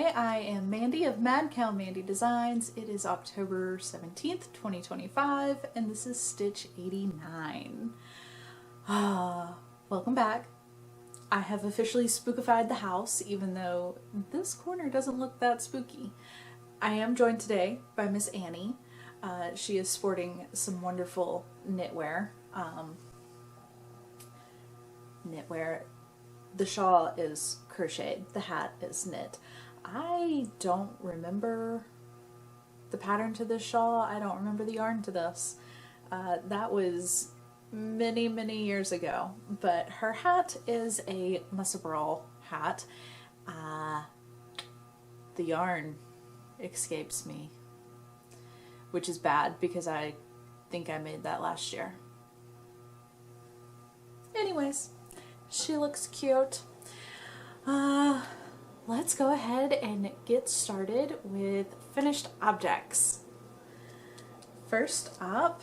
Hi, I am Mandy of Madcow Designs. It is October 17th, 2025, and this is Stitch 89. Welcome back. I have officially spookified the house, even though this corner doesn't look that spooky. I am joined today by Miss Annie. She is sporting some wonderful knitwear. The shawl is crocheted, the hat is knit. I don't remember the pattern to this shawl. I don't remember the yarn to this. That was many, many years ago. But her hat is a Mussaburl hat. The yarn escapes me, which is bad because I think I made that last year. Anyways, she looks cute. Let's go ahead and get started with finished objects. First up,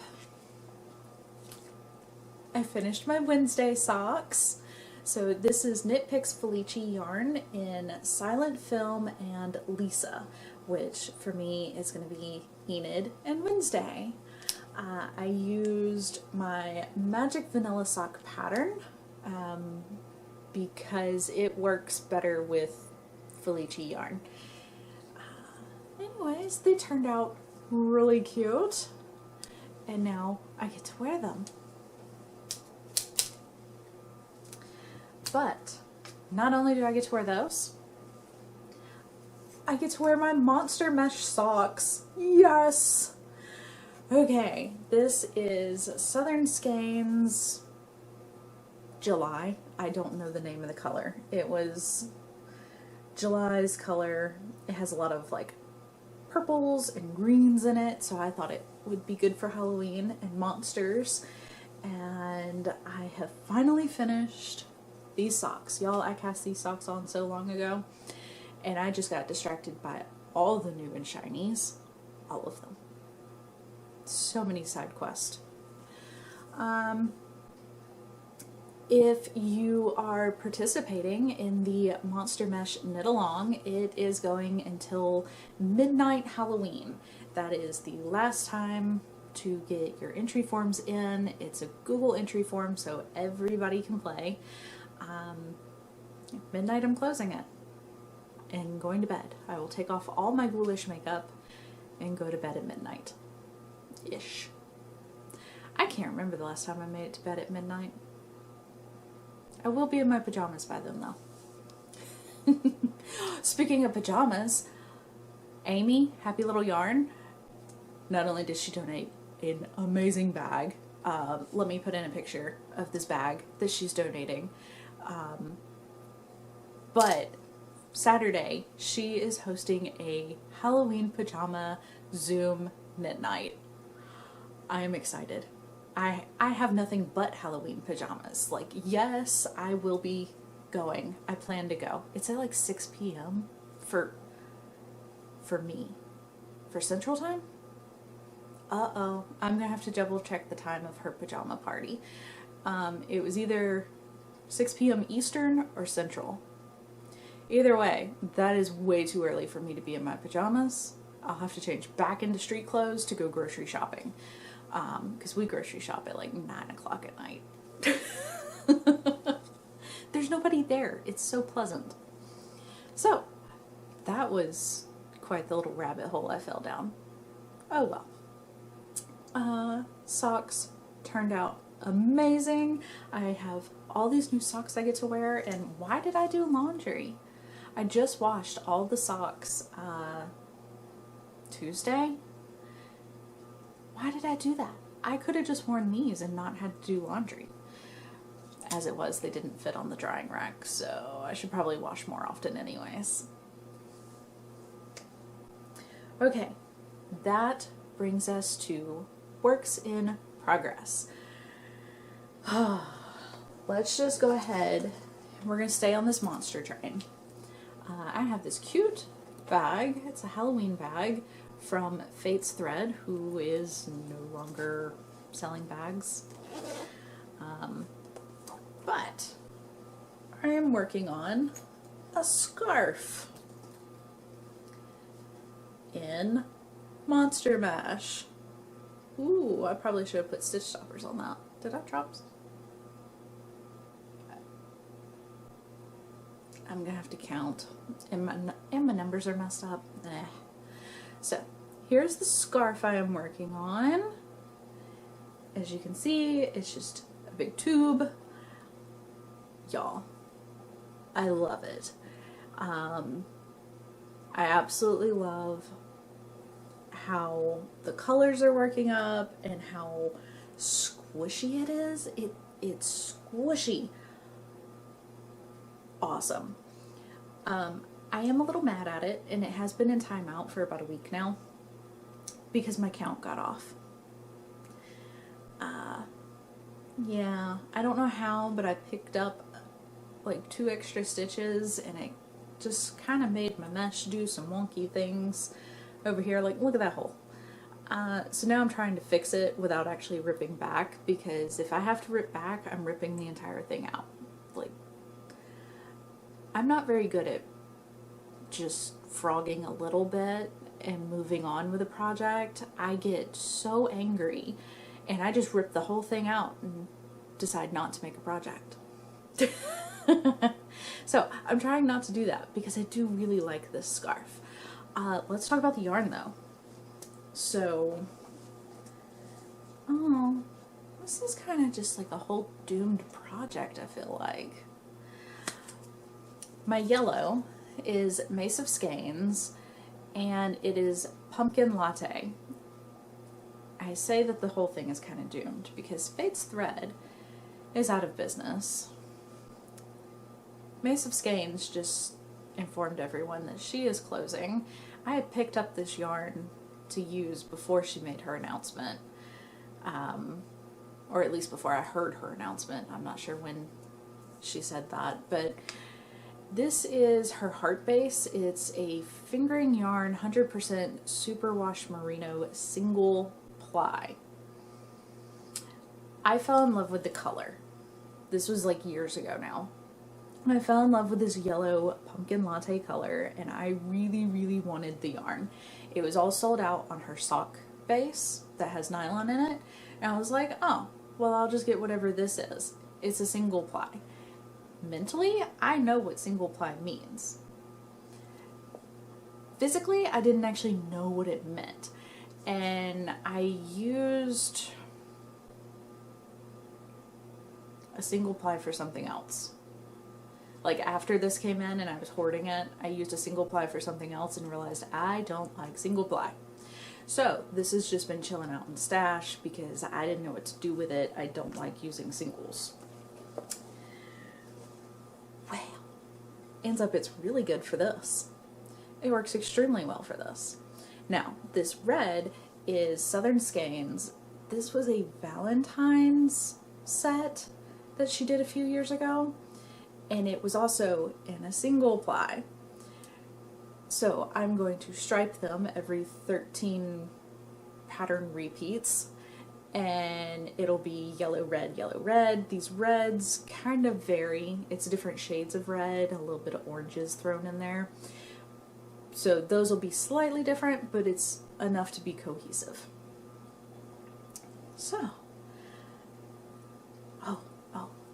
I finished my Wednesday socks. So this is Knit Picks Felice yarn in Silent Film and Lisa, which for me is going to be Enid and Wednesday. I used my Magic Vanilla Sock pattern because it works better with Felice yarn. Anyways, they turned out really cute, and now I get to wear them. But not only do I get to wear those, I get to wear my monster mesh socks. Yes! Okay, this is Southern Skeins July. I don't know the name of the color. It was July's color. It has a lot of like purples and greens in it, so I thought it would be good for Halloween and monsters. And I have finally finished these socks. Y'all, I cast these socks on so long ago, and I just got distracted by all the new and shinies. All of them. So many side quests. If you are participating in the Monster Mesh Knit Along, it is going until midnight Halloween. That is the last time to get your entry forms in. It's a Google entry form, so everybody can play. Midnight I'm closing it and going to bed. I will take off all my ghoulish makeup and go to bed at midnight-ish. I can't remember the last time I made it to bed at midnight. I will be in my pajamas by then, though. Speaking of pajamas, Amy, Happy Little Yarn, not only did she donate an amazing bag, let me put in a picture of this bag that she's donating, but Saturday she is hosting a Halloween pajama Zoom knit night. I am excited. I have nothing but Halloween pajamas. Like, yes, I will be going. I plan to go. It's at like 6 p.m. for me. For Central Time? Uh-oh. I'm gonna have to double check the time of her pajama party. It was either 6 p.m. Eastern or Central. Either way, that is way too early for me to be in my pajamas. I'll have to change back into street clothes to go grocery shopping. Because we grocery shop at like 9 o'clock at night. There's nobody there. It's so pleasant. So, that was quite the little rabbit hole I fell down. Oh well. Socks turned out amazing. I have all these new socks I get to wear, and why did I do laundry? I just washed all the socks Tuesday. Why did I do that? I could have just worn these and not had to do laundry. As it was, they didn't fit on the drying rack, so I should probably wash more often anyways. Okay, that brings us to works in progress. Let's just go ahead. We're going to stay on this monster train. I have this cute bag. It's a Halloween bag from Fate's Thread, who is no longer selling bags. But I am working on a scarf. in Monster Mash. Ooh, I probably should have put stitch stoppers on that. Did I drop? I'm gonna have to count, and my numbers are messed up. So here's the scarf I am working on. As you can see, it's just a big tube. Y'all, I love it. I absolutely love how the colors are working up and how squishy it is. It's squishy. Awesome. I am a little mad at it, and it has been in timeout for about a week now because my count got off. Yeah, I don't know how, but I picked up like 2 extra stitches, and it just kind of made my mesh do some wonky things over here. Like, look at that hole. So now I'm trying to fix it without actually ripping back, because if I have to rip back, I'm ripping the entire thing out. Like, I'm not very good at just frogging a little bit and moving on with a project. I get so angry, and I just rip the whole thing out and decide not to make a project. So I'm trying not to do that because I do really like this scarf. Let's talk about the yarn though. So, this is kind of just like a whole doomed project, I feel like. My yellow is Mace of Skeins, and it is pumpkin latte. I say that the whole thing is kind of doomed because Fate's Thread is out of business. Mace of Skeins just informed everyone that she is closing. I had picked up this yarn to use before she made her announcement, or at least before I heard her announcement. I'm not sure when she said that, but this is her heart base. It's a fingering yarn, 100% superwash merino single ply. I fell in love with the color. This was like years ago now. I fell in love with this yellow pumpkin latte color, and I really, really wanted the yarn. It was all sold out on her sock base that has nylon in it, and I was like, oh, well, I'll just get whatever this is. It's a single ply. Mentally, I know what single ply means. Physically, I didn't actually know what it meant, and I used a single ply for something else. Like, after this came in and I was hoarding it, I used a single ply for something else and realized I don't like single ply. So this has just been chilling out in the stash because I didn't know what to do with it. I don't like using singles. Well, ends up it's really good for this. It works extremely well for this. Now, this red is Southern Skeins. This was a Valentine's set that she did a few years ago, and it was also in a single ply. So I'm going to stripe them every 13 pattern repeats, and it'll be yellow, red, yellow, red. These reds kind of vary. It's different shades of red, a little bit of oranges thrown in there. So those will be slightly different, but it's enough to be cohesive. So, oh,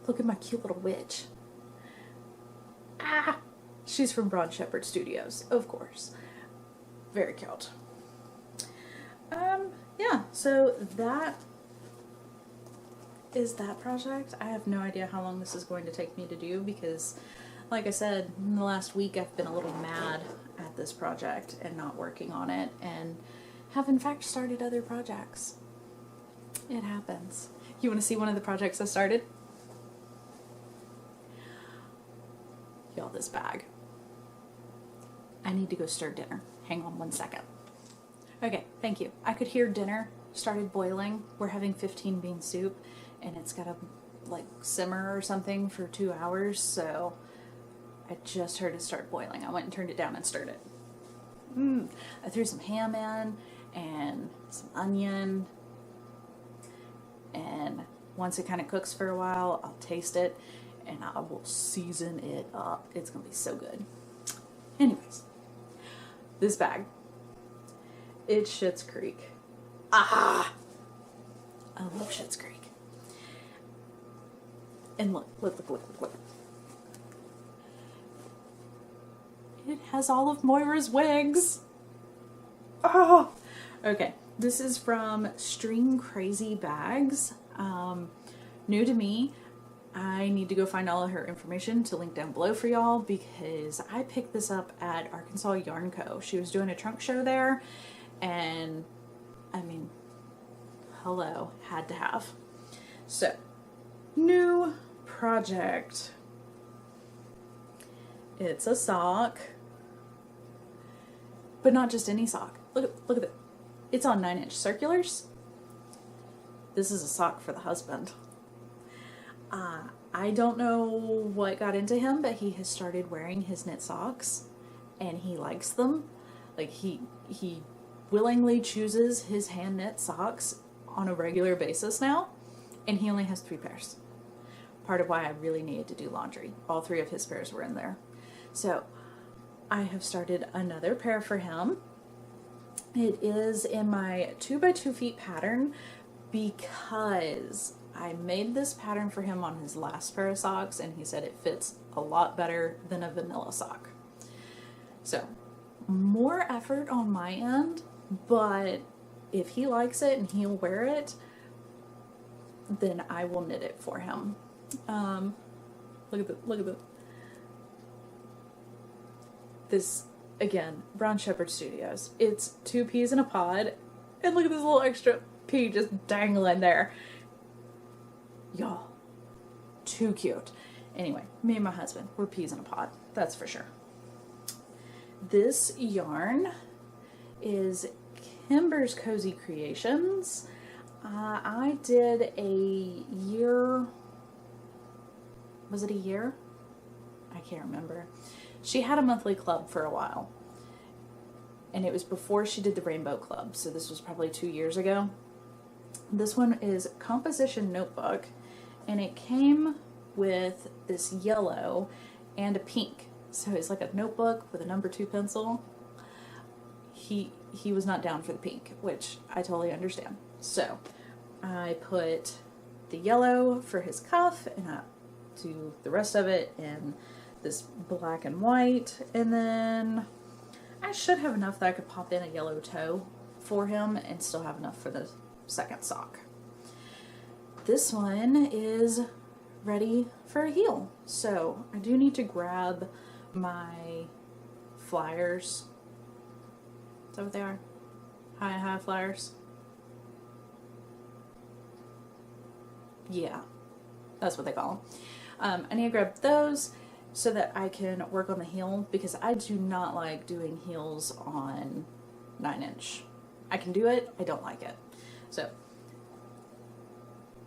look at my cute little witch. Ah, she's from Broad Shepherd Studios, of course. Very cute. Yeah, so that is that project. I have no idea how long this is going to take me to do because, like I said, in the last week I've been a little mad at this project and not working on it, and have in fact started other projects. It happens. You want to see one of the projects I started? Y'all, this bag. I need to go stir dinner. Hang on one second. Okay, thank you. I could hear dinner started boiling. We're having 15 bean soup, and it's got to like simmer or something for 2 hours, so I just heard it start boiling. I went and turned it down and stirred it. I threw some ham in and some onion, and once it kind of cooks for a while, I'll taste it and I will season it up. It's gonna be so good. Anyways, this bag. It's Schitt's Creek. Ah! I love Schitt's Creek. And look. It has all of Moira's wigs. Oh! Okay, this is from String Crazy Bags. New to me. I need to go find all of her information to link down below for y'all because I picked this up at Arkansas Yarn Co. She was doing a trunk show there, and I mean, hello, had to have. So, new project. It's a sock, but not just any sock. Look at it. It's on 9-inch circulars. This is a sock for the husband. I don't know what got into him, but he has started wearing his knit socks, and he likes them. Like, he willingly chooses his hand knit socks on a regular basis now, and he only has 3 pairs. Part of why I really needed to do laundry. All 3 of his pairs were in there. So, I have started another pair for him. It is in my 2x2 feet pattern because I made this pattern for him on his last pair of socks, and he said it fits a lot better than a vanilla sock. So, more effort on my end, but if he likes it and he'll wear it, then I will knit it for him. Look at the. This, again, Brown Shepherd Studios. It's 2 peas in a pod, and look at this little extra pea just dangling there. Y'all, too cute. Anyway, me and my husband, we're peas in a pod, that's for sure. This yarn is Kimbers Cozy Creations. I did a year, was it a year? I can't remember. She had a monthly club for a while, and it was before she did the Rainbow Club, so this was probably 2 years ago. This one is Composition Notebook, and it came with this yellow and a pink. So it's like a notebook with a number 2 pencil. He was not down for the pink, which I totally understand. So I put the yellow for his cuff, and I do the rest of it in this black and white, and then I should have enough that I could pop in a yellow toe for him and still have enough for the second sock. This one is ready for a heel, so I do need to grab my flyers. Is that what they are? High flyers? Yeah, that's what they call them. I need to grab those so that I can work on the heel, because I do not like doing heels on 9-inch. I can do it, I don't like it. So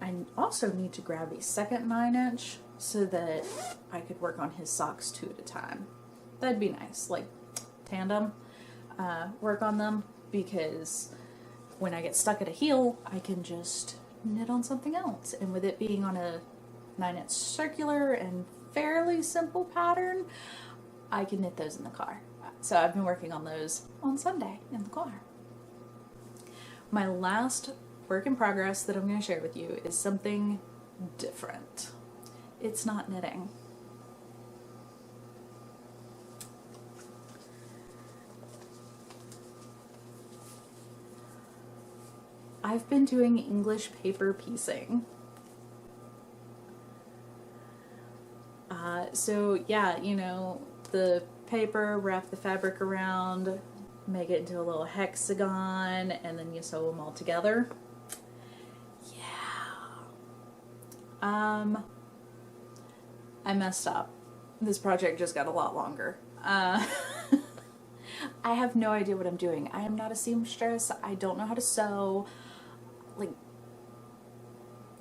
I also need to grab a second 9-inch so that I could work on his socks 2 at a time. That'd be nice, like tandem work on them, because when I get stuck at a heel, I can just knit on something else. And with it being on a 9-inch circular and fairly simple pattern, I can knit those in the car. So I've been working on those on Sunday in the car. My last work in progress that I'm going to share with you is something different. It's not knitting. I've been doing English paper piecing. So yeah, you know, the paper, wrap the fabric around, make it into a little hexagon, and then you sew them all together. Yeah. I messed up. This project just got a lot longer. I have no idea what I'm doing. I am not a seamstress. I don't know how to sew. Like,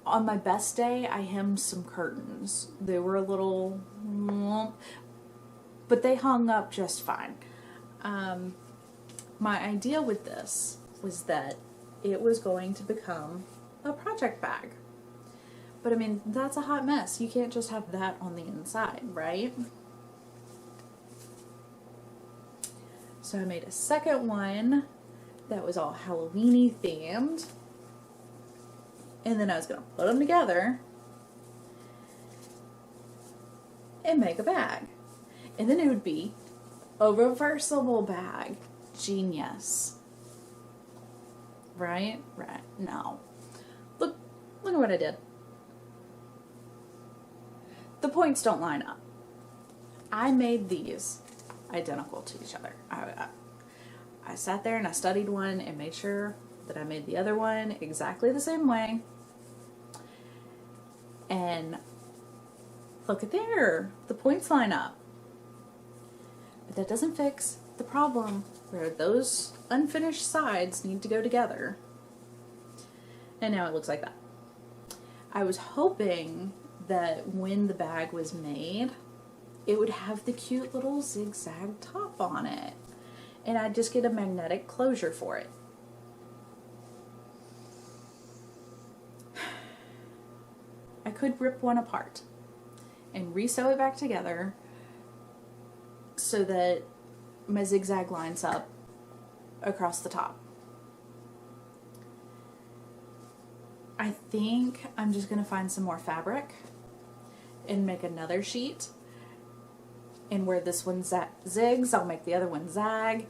on my best day, I hemmed some curtains. They were a little, but they hung up just fine. My idea with this was that it was going to become a project bag. But I mean, that's a hot mess. You can't just have that on the inside, right? So I made a second one that was all Halloween-y themed. And then I was going to put them together and make a bag. And then it would be a reversible bag. Genius. Right? Right. No. Look at what I did. The points don't line up. I made these identical to each other. I sat there and I studied one and made sure that I made the other one exactly the same way. And look at there, the points line up. But that doesn't fix the problem where those unfinished sides need to go together. And now it looks like that. I was hoping that when the bag was made, it would have the cute little zigzag top on it. And I'd just get a magnetic closure for it. I could rip one apart and re-sew it back together so that my zigzag lines up across the top. I think I'm just going to find some more fabric and make another sheet. And where this one zigs, I'll make the other one zag.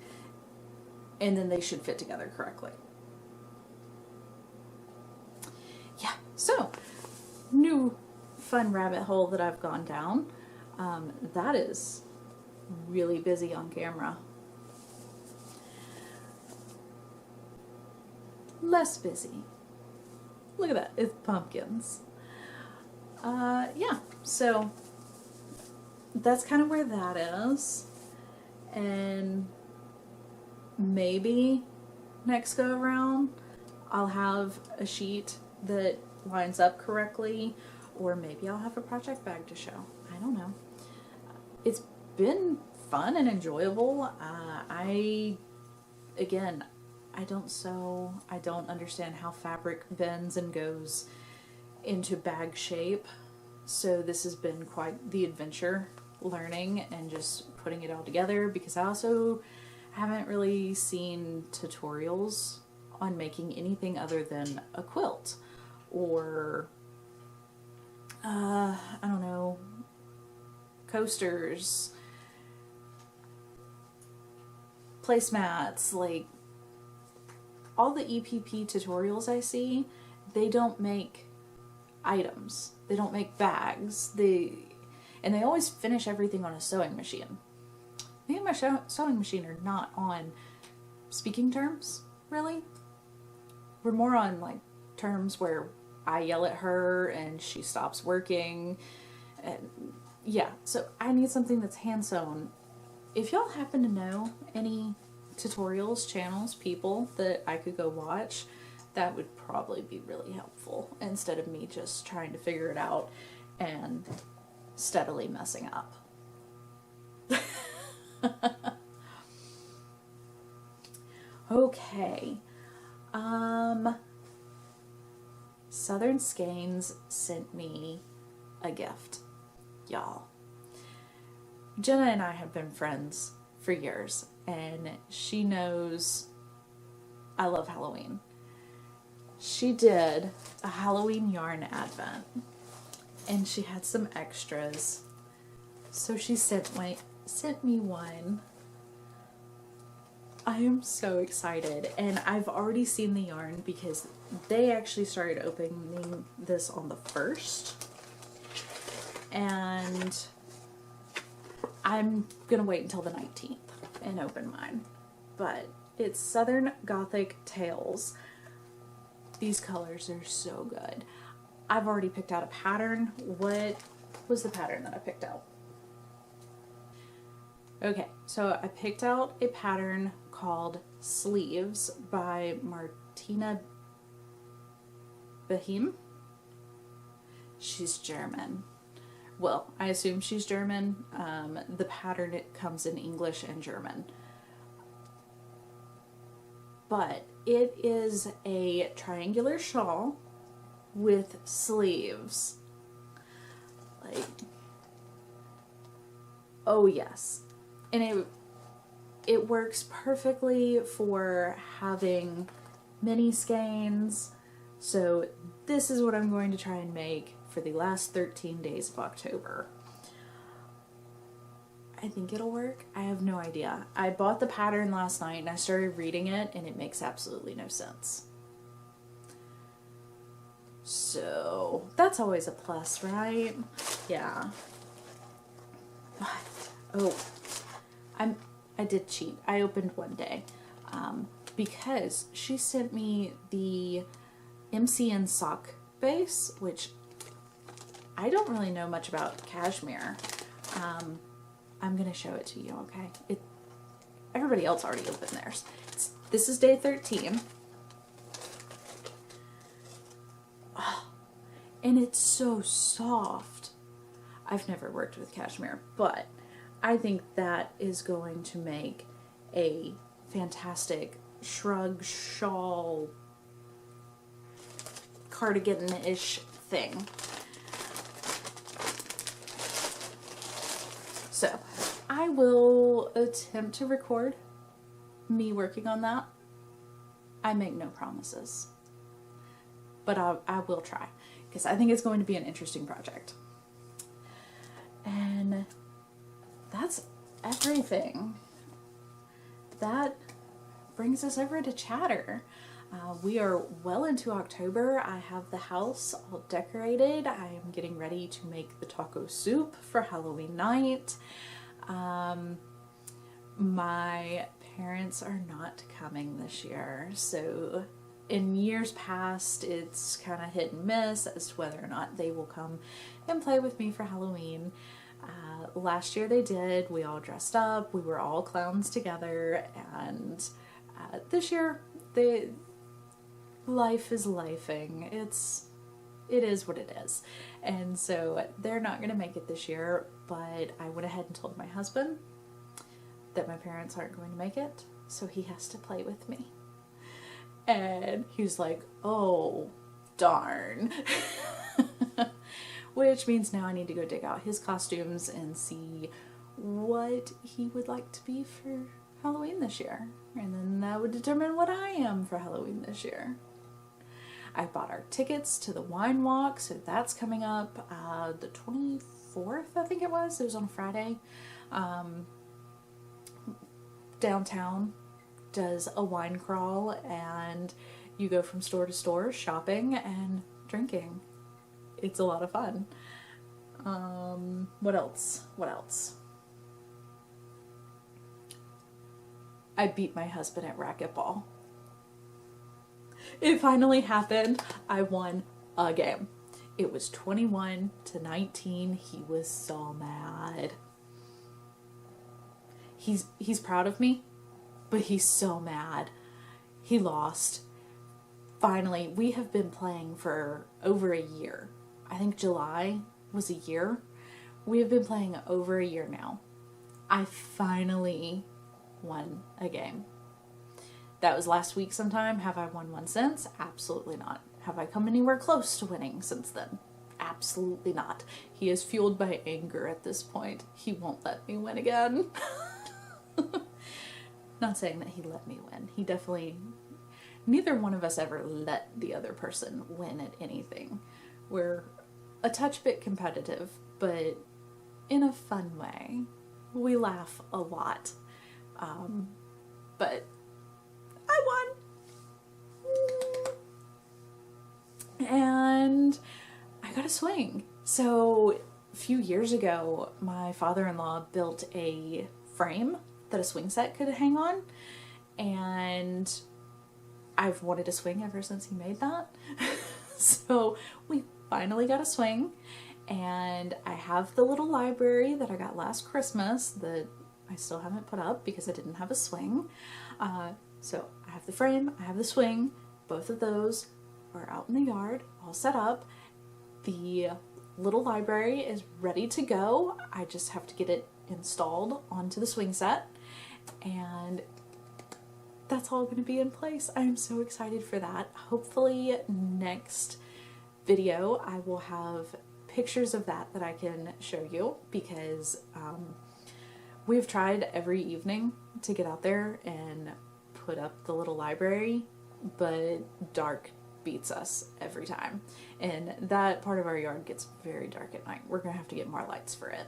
And then they should fit together correctly. Yeah, so new fun rabbit hole that I've gone down. That is really busy on camera. Less busy. Look at that, it's pumpkins. Yeah, so that's kind of where that is. And maybe next go around I'll have a sheet that lines up correctly, or maybe I'll have a project bag to show. I don't know. It's been fun and enjoyable. Again, I don't sew. I don't understand how fabric bends and goes into bag shape. So this has been quite the adventure, learning and just putting it all together, because I also haven't really seen tutorials on making anything other than a quilt or I don't know, coasters, placemats. Like all the EPP tutorials I see, they don't make items, they don't make bags, and they always finish everything on a sewing machine. Me and my sewing machine are not on speaking terms, really. We're more on like terms where I yell at her and she stops working. And yeah, so I need something that's hand sewn. If y'all happen to know any tutorials, channels, people that I could go watch, that would probably be really helpful, instead of me just trying to figure it out and steadily messing up. Okay. Southern Skeins sent me a gift, y'all. Jenna and I have been friends for years, and she knows I love Halloween. She did a Halloween yarn advent, and she had some extras, so she sent me one. I am so excited, and I've already seen the yarn because they actually started opening this on the 1st, and I'm gonna wait until the 19th and open mine. But it's Southern Gothic Tales. These colors are so good. I've already picked out a pattern. What was the pattern that I picked out? Okay, so I picked out a pattern called Sleeves by Martina Behem. She's German. Well, I assume she's German. The pattern, it comes in English and German. But it is a triangular shawl with sleeves. Like, oh yes. And it works perfectly for having mini skeins. So this is what I'm going to try and make for the last 13 days of October. I think it'll work. I have no idea. I bought the pattern last night and I started reading it and it makes absolutely no sense. So that's always a plus, right? Yeah. Oh, I did cheat. I opened one day because she sent me the MCN sock base, which I don't really know much about cashmere. I'm going to show it to you, okay? Everybody else already opened theirs. This is day 13. Oh, and it's so soft. I've never worked with cashmere, but I think that is going to make a fantastic shrug, shawl, cardigan-ish thing. So I will attempt to record me working on that. I make no promises, but I will try because I think it's going to be an interesting project. And that's everything. That brings us over to chatter. We are well into October. I have the house all decorated. I am getting ready to make the taco soup for Halloween night. My parents are not coming this year, so in years past it's kind of hit and miss as to whether or not they will come and play with me for Halloween. Last year they did. We all dressed up. We were all clowns together, and this year life is lifing. It is what it is. And so they're not going to make it this year, but I went ahead and told my husband that my parents aren't going to make it, so he has to play with me. And he was like, oh, darn. Which means now I need to go dig out his costumes and see what he would like to be for Halloween this year. And then that would determine what I am for Halloween this year. I bought our tickets to the wine walk, so that's coming up the 24th, I think it was. It was on a Friday. Downtown does a wine crawl, and you go from store to store shopping and drinking. It's a lot of fun. What else? I beat my husband at racquetball. It finally happened. I won a game. It was 21-19. He was so mad. He's proud of me, but he's so mad. He lost. Finally, we have been playing for over a year. I think July was a year. We have been playing over a year now. I finally won a game. That was last week sometime. Have I won one since? Absolutely not. Have I come anywhere close to winning since then? Absolutely not. He is fueled by anger at this point. He won't let me win again. Not saying that he let me win. He definitely... Neither one of us ever let the other person win at anything. We're a touch bit competitive, but in a fun way. We laugh a lot. But I won! And I got a swing. So a few years ago, my father-in-law built a frame that a swing set could hang on. And I've wanted a swing ever since he made that. So we finally got a swing, and I have the little library that I got last Christmas that I still haven't put up because I didn't have a swing. So I have the frame, I have the swing, both of those are out in the yard, all set up. The little library is ready to go. I just have to get it installed onto the swing set, and that's all going to be in place. I am so excited for that. Hopefully next video I will have pictures of that I can show you, because we've tried every evening to get out there and put up the little library, but dark beats us every time. And that part of our yard gets very dark at night. We're gonna have to get more lights for it.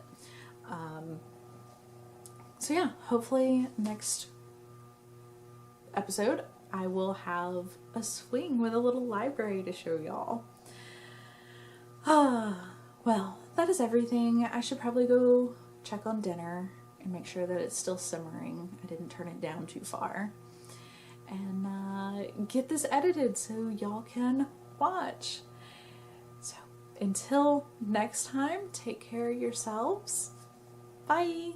So yeah, hopefully next episode I will have a swing with a little library to show y'all. Well, that is everything. I should probably go check on dinner and make sure that it's still simmering. I didn't turn it down too far. And get this edited so y'all can watch. So until next time, take care of yourselves. Bye!